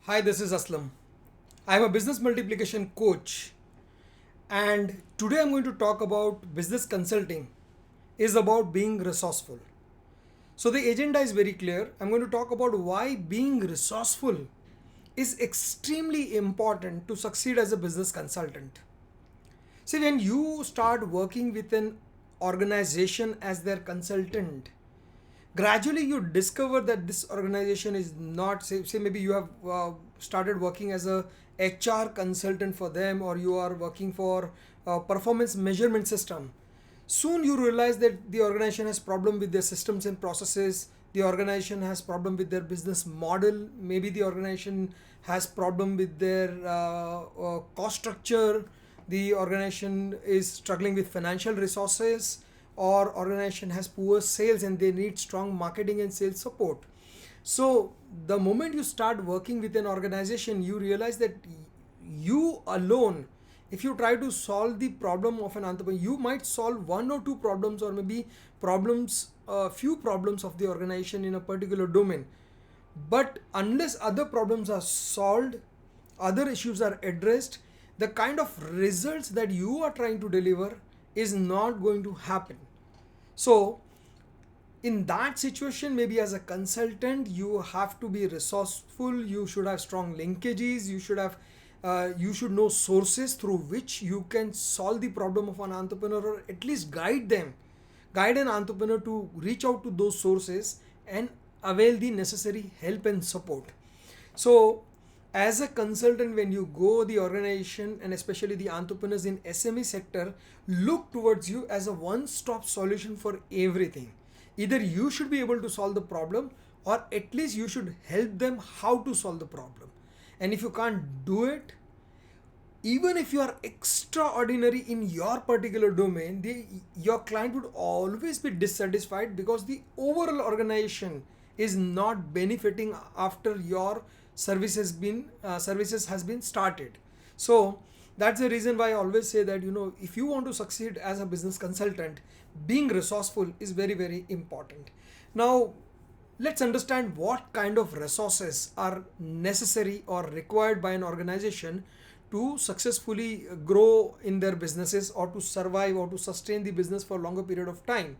Hi, this is Aslam. I am a business multiplication coach, and today I'm going to talk about business consulting is about being resourceful. So the agenda is very clear. I'm going to talk about why being resourceful is extremely important to succeed as a business consultant. See, when you start working with an organization as their consultant, gradually you discover that this organization is not, say maybe you have started working as a HR consultant for them, or you are working for a performance measurement system. Soon you realize that the organization has problem with their systems and processes, the organization has problem with their business model, maybe the organization has problem with their cost structure, the organization is struggling with financial resources, or organization has poor sales and they need strong marketing and sales support. So the moment you start working with an organization, you realize that you alone, if you try to solve the problem of an entrepreneur, you might solve one or two problems, or maybe problems, few problems of the organization in a particular domain. But unless other problems are solved, other issues are addressed, the kind of results that you are trying to deliver is not going to happen. So in that situation, maybe as a consultant, you have to be resourceful, you should have strong linkages, you should know sources through which you can solve the problem of an entrepreneur, or at least guide an entrepreneur to reach out to those sources and avail the necessary help and support. So as a consultant, when you go the organization, and especially the entrepreneurs in SME sector, look towards you as a one-stop solution for everything. Either you should be able to solve the problem, or at least you should help them how to solve the problem. And if you can't do it, even if you are extraordinary in your particular domain, your client would always be dissatisfied because the overall organization is not benefiting after your services has been started. So that's the reason why I always say that, if you want to succeed as a business consultant, being resourceful is very, very important. Now let's understand what kind of resources are necessary or required by an organization to successfully grow in their businesses, or to survive or to sustain the business for a longer period of time.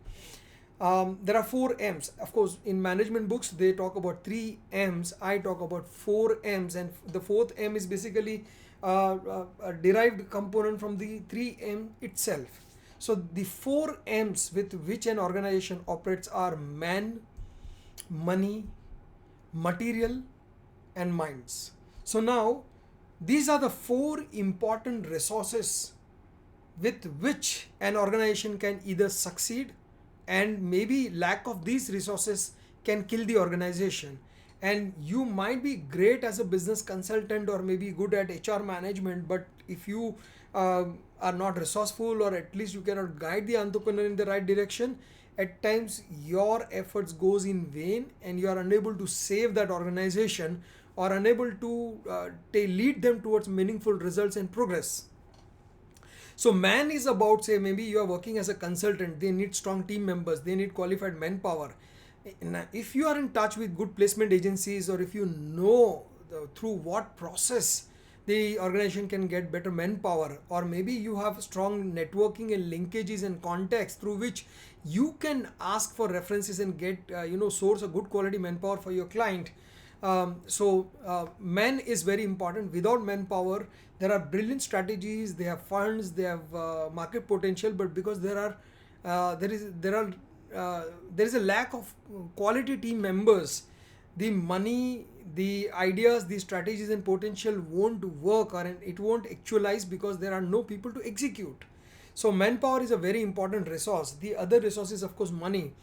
There are four M's. Of course, in management books, they talk about three M's. I talk about four M's, and the fourth M is basically a derived component from the three M itself. So the four M's with which an organization operates are man, money, material, and minds. So now these are the four important resources with which an organization can either succeed, and maybe lack of these resources can kill the organization. And you might be great as a business consultant, or maybe good at HR management, but if you are not resourceful, or at least you cannot guide the entrepreneur in the right direction, at times your efforts goes in vain, and you are unable to save that organization, or unable to lead them towards meaningful results and progress. So man is about, say maybe you are working as a consultant, they need strong team members, they need qualified manpower. If you are in touch with good placement agencies, or if you know through what process the organization can get better manpower, or maybe you have strong networking and linkages and contacts through which you can ask for references and get source a good quality manpower for your client. Men is very important. Without manpower, there are brilliant strategies, they have funds, they have market potential, but because there is a lack of quality team members, the money, the ideas, the strategies and potential won't work, or it won't actualize because there are no people to execute. So manpower is a very important resource. The other resource is of course money.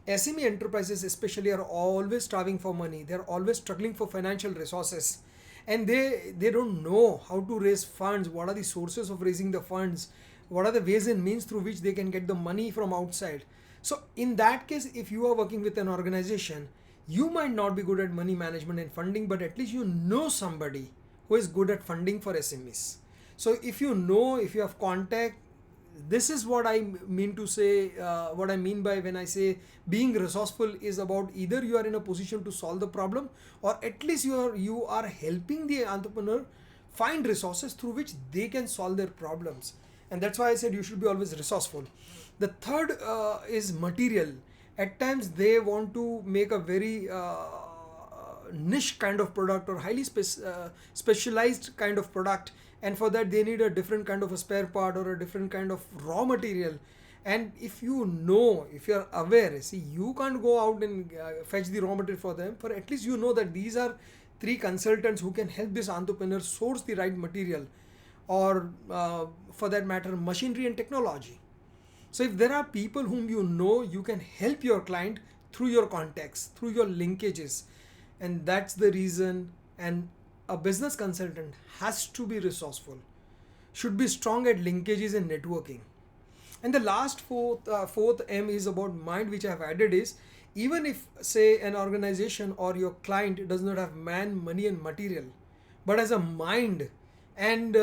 SME enterprises especially are always starving for money. They're always struggling for financial resources, and they don't know how to raise funds. What are the sources of raising the funds? What are the ways and means through which they can get the money from outside? So in that case, if you are working with an organization, you might not be good at money management and funding, but at least you know somebody who is good at funding for SMEs. So if you have contact, this is what I mean to say. What I mean by when I say being resourceful is about either you are in a position to solve the problem, or at least you are helping the entrepreneur find resources through which they can solve their problems. And that's why I said you should be always resourceful. The third is material. At times they want to make a very niche kind of product or highly specialized kind of product, and for that they need a different kind of a spare part or a different kind of raw material. And if if you're aware, see, you can't go out and fetch the raw material for them, for at least you know that these are three consultants who can help this entrepreneur source the right material, or for that matter machinery and technology. So if there are people whom you can help your client through your contacts, through your linkages. And that's the reason. And a business consultant has to be resourceful, should be strong at linkages and networking. And the last fourth M is about mind, which I have added is, even if say an organization or your client does not have man, money and material, but as a mind, and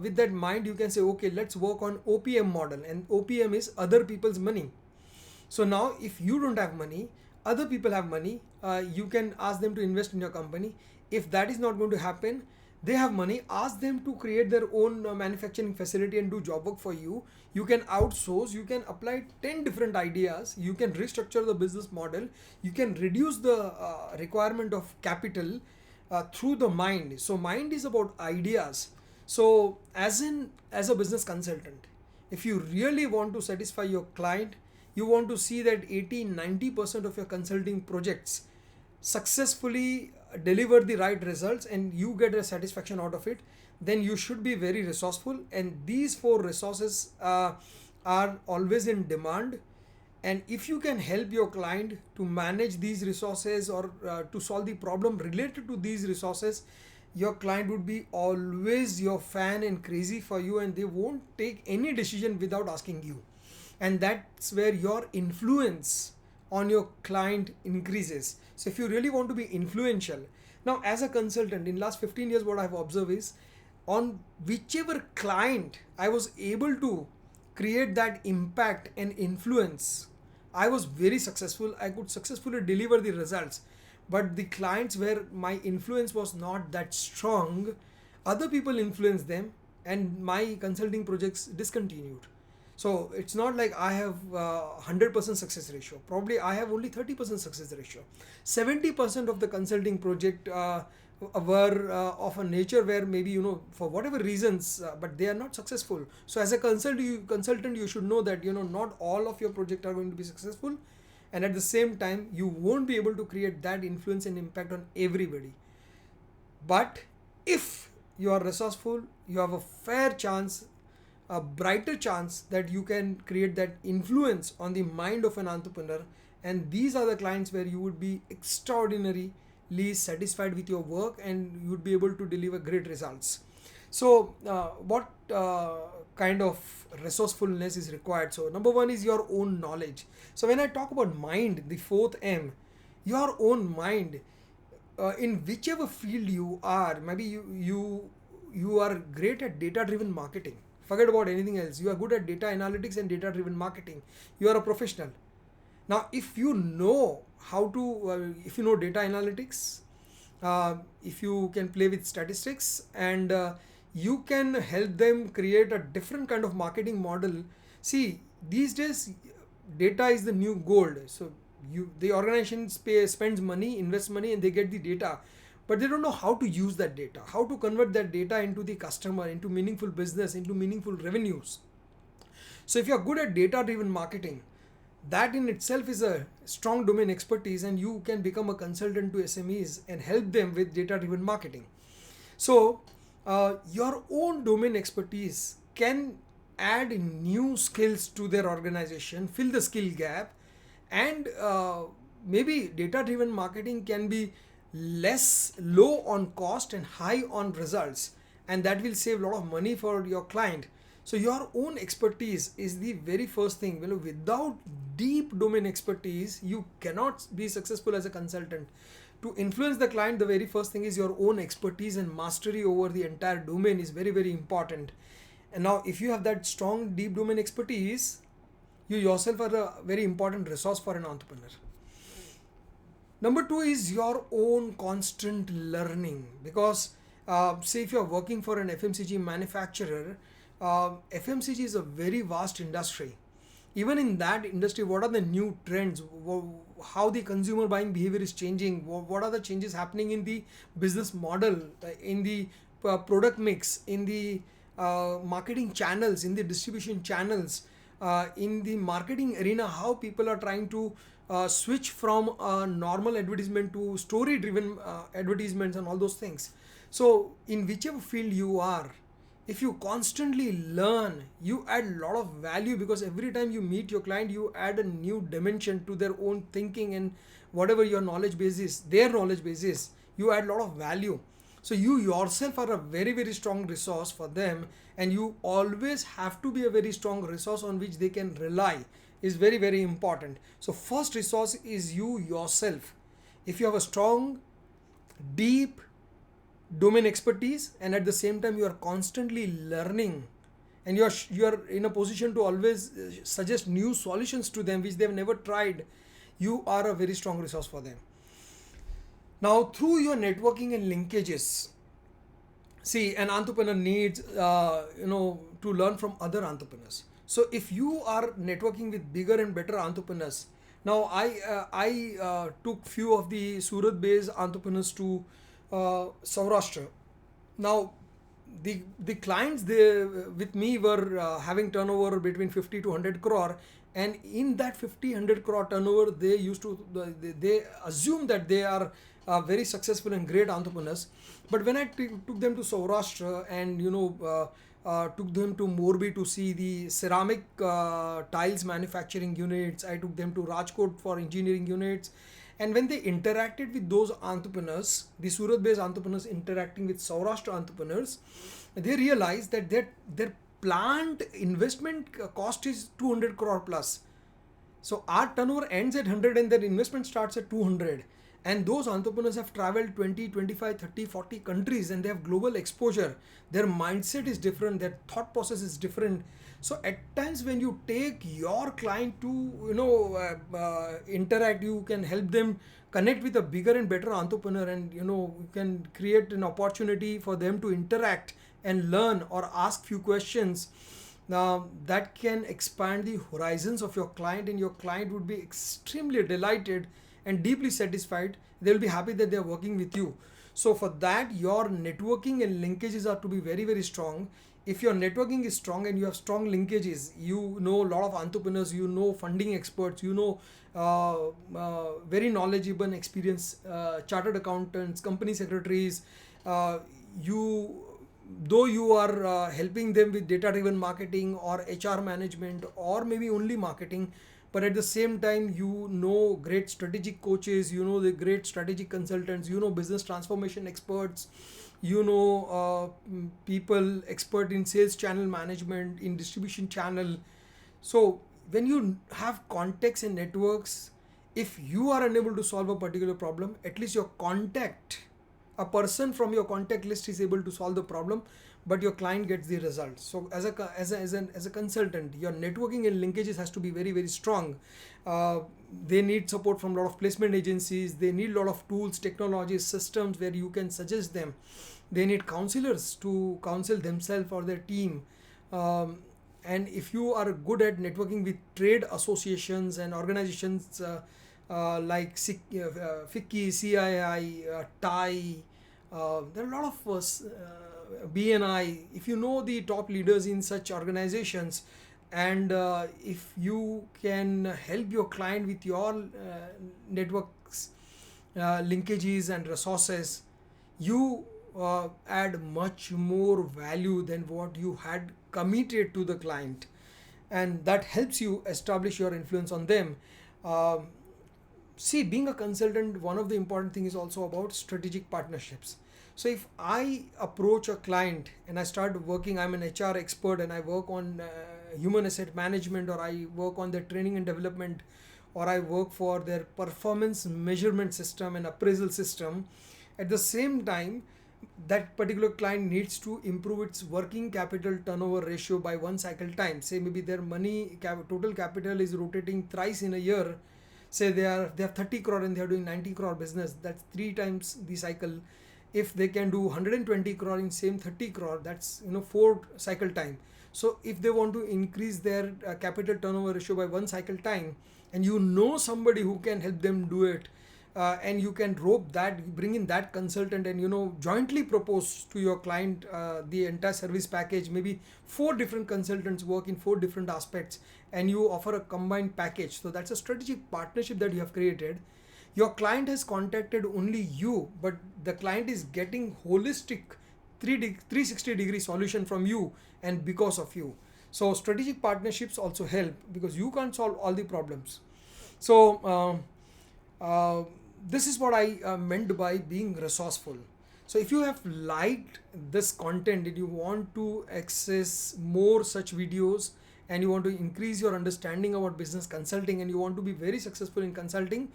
with that mind you can say, okay, let's work on OPM model, and OPM is other people's money. So now if you don't have money, other people have money, you can ask them to invest in your company. If that is not going to happen, they have money, ask them to create their own manufacturing facility and do job work for you. You can outsource, you can apply 10 different ideas, you can restructure the business model, you can reduce the requirement of capital through the mind. So mind is about ideas. So as a business consultant, if you really want to satisfy your client, you want to see that 80-90% of your consulting projects successfully deliver the right results and you get a satisfaction out of it, then you should be very resourceful. And these four resources are always in demand. And if you can help your client to manage these resources, or to solve the problem related to these resources, your client would be always your fan and crazy for you, and they won't take any decision without asking you. And that's where your influence on your client increases. So if you really want to be influential, now as a consultant in last 15 years, what I've observed is, on whichever client I was able to create that impact and influence, I was very successful. I could successfully deliver the results. But the clients where my influence was not that strong, other people influenced them and my consulting projects discontinued. So it's not like I have 100% success ratio. Probably I have only 30% success ratio. 70% of the consulting project were of a nature where maybe, for whatever reasons, but they are not successful. So as a consultant, you should know that, not all of your projects are going to be successful. And at the same time, you won't be able to create that influence and impact on everybody. But if you are resourceful, you have a fair chance, a brighter chance that you can create that influence on the mind of an entrepreneur. And these are the clients where you would be extraordinarily satisfied with your work and you would be able to deliver great results. So what kind of resourcefulness is required? So number one is your own knowledge. So when I talk about mind, the fourth M, your own mind, in whichever field you are, maybe you are great at data driven marketing. Forget about anything else. You are good at data analytics and data driven marketing. You are a professional. Now, if you know how to, if you know data analytics, if you can play with statistics, and you can help them create a different kind of marketing model. See, these days, data is the new gold. So the organization spends money, invests money, and they get the data. But they don't know how to use that data, how to convert that data into the customer, into meaningful business, into meaningful revenues. So if you're good at data-driven marketing, that in itself is a strong domain expertise, and you can become a consultant to SMEs and help them with data-driven marketing. So your own domain expertise can add new skills to their organization, fill the skill gap, and maybe data-driven marketing can be low on cost and high on results, and that will save a lot of money for your client. So your own expertise is the very first thing. Without deep domain expertise, you cannot be successful as a consultant. To influence the client, the very first thing is your own expertise, and mastery over the entire domain is very, very important. And now if you have that strong deep domain expertise, you yourself are a very important resource for an entrepreneur. Number two is your own constant learning, because say if you're working for an FMCG manufacturer, FMCG is a very vast industry. Even in that industry, what are the new trends? How the consumer buying behavior is changing? What are the changes happening in the business model, in the product mix, in the marketing channels, in the distribution channels, in the marketing arena? How people are trying to switch from normal advertisement to story driven advertisements and all those things. So in whichever field you are, if you constantly learn, you add a lot of value, because every time you meet your client, you add a new dimension to their own thinking, and whatever your knowledge base is, their knowledge base is, you add a lot of value. So you yourself are a very very strong resource for them, and you always have to be a very strong resource on which they can rely, is very very important. So first resource is you yourself. If you have a strong deep domain expertise, and at the same time you are constantly learning, and you are in a position to always suggest new solutions to them which they have never tried, you are a very strong resource for them. Now through your networking and linkages, see, an entrepreneur needs to learn from other entrepreneurs. So if you are networking with bigger and better entrepreneurs, now I took few of the Surat based entrepreneurs to Saurashtra. Now the clients they with me were having turnover between 50 to 100 crore, and in that 50 100 crore turnover, they used to they assume that they are very successful and great entrepreneurs. But when I took them to Saurashtra, and took them to Morbi to see the ceramic tiles manufacturing units, I took them to Rajkot for engineering units. And when they interacted with those entrepreneurs, the Surat based entrepreneurs interacting with Saurashtra entrepreneurs, they realized that their plant investment cost is 200 crore plus. So our turnover ends at 100 and their investment starts at 200. And those entrepreneurs have traveled 20, 25, 30, 40 countries, and they have global exposure. Their mindset is different, their thought process is different. So at times when you take your client to interact, you can help them connect with a bigger and better entrepreneur, and you can create an opportunity for them to interact and learn or ask few questions. Now that can expand the horizons of your client, and your client would be extremely delighted and deeply satisfied. They will be happy that they are working with you. So for that, your networking and linkages are to be very very strong. If your networking is strong and you have strong linkages, you know a lot of entrepreneurs, funding experts, very knowledgeable and experienced chartered accountants, company secretaries. You Though you are helping them with data driven marketing or HR management or maybe only marketing, but at the same time great strategic coaches, the great strategic consultants, business transformation experts, people expert in sales channel management, in distribution channel. So when you have contacts and networks, if you are unable to solve a particular problem, at least your contact, a person from your contact list, is able to solve the problem, but your client gets the result. So as a consultant, your networking and linkages has to be very very strong. They need support from a lot of placement agencies. They need a lot of tools, technologies, systems where you can suggest them. They need counselors to counsel themselves or their team. And if you are good at networking with trade associations and organizations like FICCI, CII, TIE, there are a lot of BNI. If you know the top leaders in such organizations, and if you can help your client with your networks, linkages and resources, you add much more value than what you had committed to the client, and that helps you establish your influence on them. See, being a consultant, one of the important things is also about strategic partnerships. So if I approach a client and I start working, I'm an HR expert and I work on human asset management, or I work on their training and development, or I work for their performance measurement system and appraisal system. At the same time, that particular client needs to improve its working capital turnover ratio by one cycle time. Say maybe their total capital is rotating thrice in a year. Say they have 30 crore and they are doing 90 crore business. That's three times the cycle. If they can do 120 crore in same 30 crore, that's four cycle time. So if they want to increase their capital turnover ratio by one cycle time, and somebody who can help them do it, and you can bring in that consultant, and jointly propose to your client the entire service package. Maybe four different consultants work in four different aspects, and you offer a combined package. So that's a strategic partnership that you have created. Your client has contacted only you, but the client is getting holistic 360-degree solution from you and because of you. So strategic partnerships also help because you can't solve all the problems. So this is what I meant by being resourceful. So if you have liked this content and you want to access more such videos, and you want to increase your understanding about business consulting, and you want to be very successful in consulting,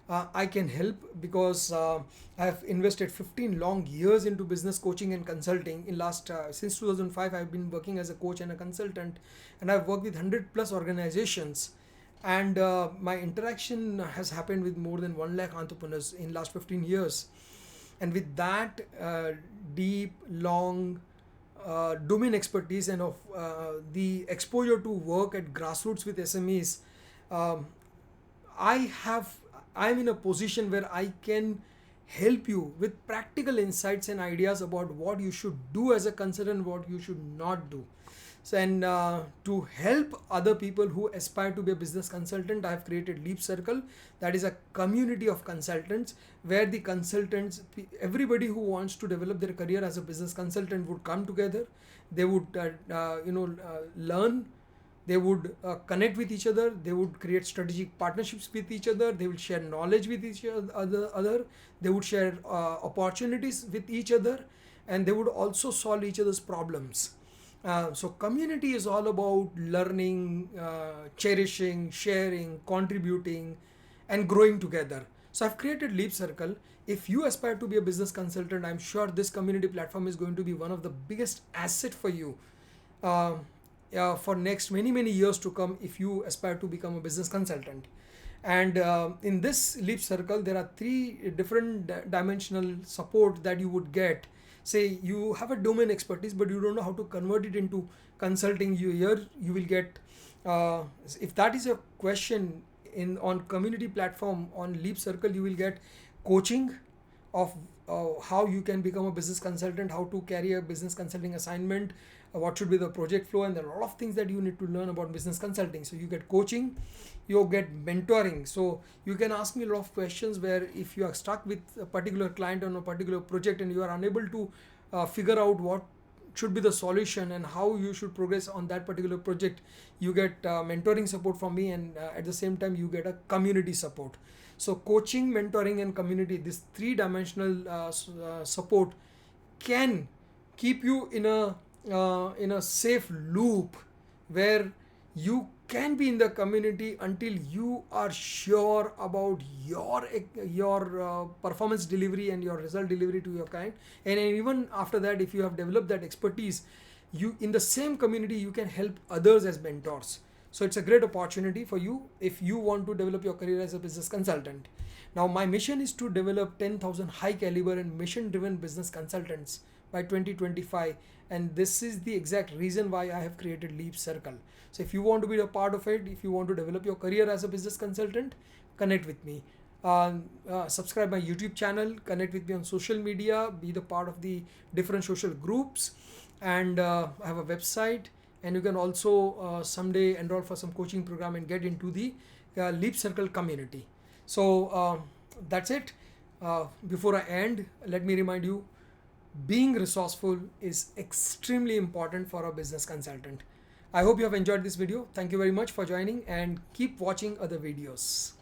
I can help because I have invested 15 long years into business coaching and consulting. Since 2005, I've been working as a coach and a consultant, and I've worked with 100 plus organizations. And my interaction has happened with more than 1 lakh entrepreneurs in last 15 years. And with that deep, long domain expertise and of the exposure to work at grassroots with SMEs, I'm in a position where I can help you with practical insights and ideas about what you should do as a consultant, what you should not do. So, and to help other people who aspire to be a business consultant, I have created Leap Circle. That is a community of consultants where the consultants, everybody who wants to develop their career as a business consultant, would come together. They would, learn. They would connect with each other. They would create strategic partnerships with each other. They will share knowledge with each other. They would share opportunities with each other, and they would also solve each other's problems. So community is all about learning, cherishing, sharing, contributing, and growing together. So I've created Leap Circle. If you aspire to be a business consultant, I'm sure this community platform is going to be one of the biggest asset for you for next many years to come if you aspire to become a business consultant. And in this Leap Circle, there are three different dimensional support that you would get. Say you have a domain expertise, but you don't know how to convert it into consulting. You will get, if that is a question on community platform on Leap Circle, you will get coaching of how you can become a business consultant, how to carry a business consulting assignment, what should be the project flow, and there are a lot of things that you need to learn about business consulting. So you get coaching, you get mentoring. So you can ask me a lot of questions where if you are stuck with a particular client on a particular project and you are unable to figure out what should be the solution and how you should progress on that particular project, you get mentoring support from me, and at the same time you get a community support. So coaching, mentoring, and community, this three-dimensional support can keep you in a safe loop where you can be in the community until you are sure about your performance delivery and your result delivery to your client. And even after that, if you have developed that expertise, you in the same community you can help others as mentors. So it's a great opportunity for you if you want to develop your career as a business consultant. Now my mission is to develop 10,000 high caliber and mission driven business consultants by 2025, and this is the exact reason why I have created Leap Circle. So if you want to be a part of it, if you want to develop your career as a business consultant, connect with me. Subscribe my YouTube channel, connect with me on social media, be the part of the different social groups, and I have a website, and you can also someday enroll for some coaching program and get into the Leap Circle community. So that's it. Before I end, let me remind you, being resourceful is extremely important for a business consultant. I hope you have enjoyed this video. Thank you very much for joining, and keep watching other videos.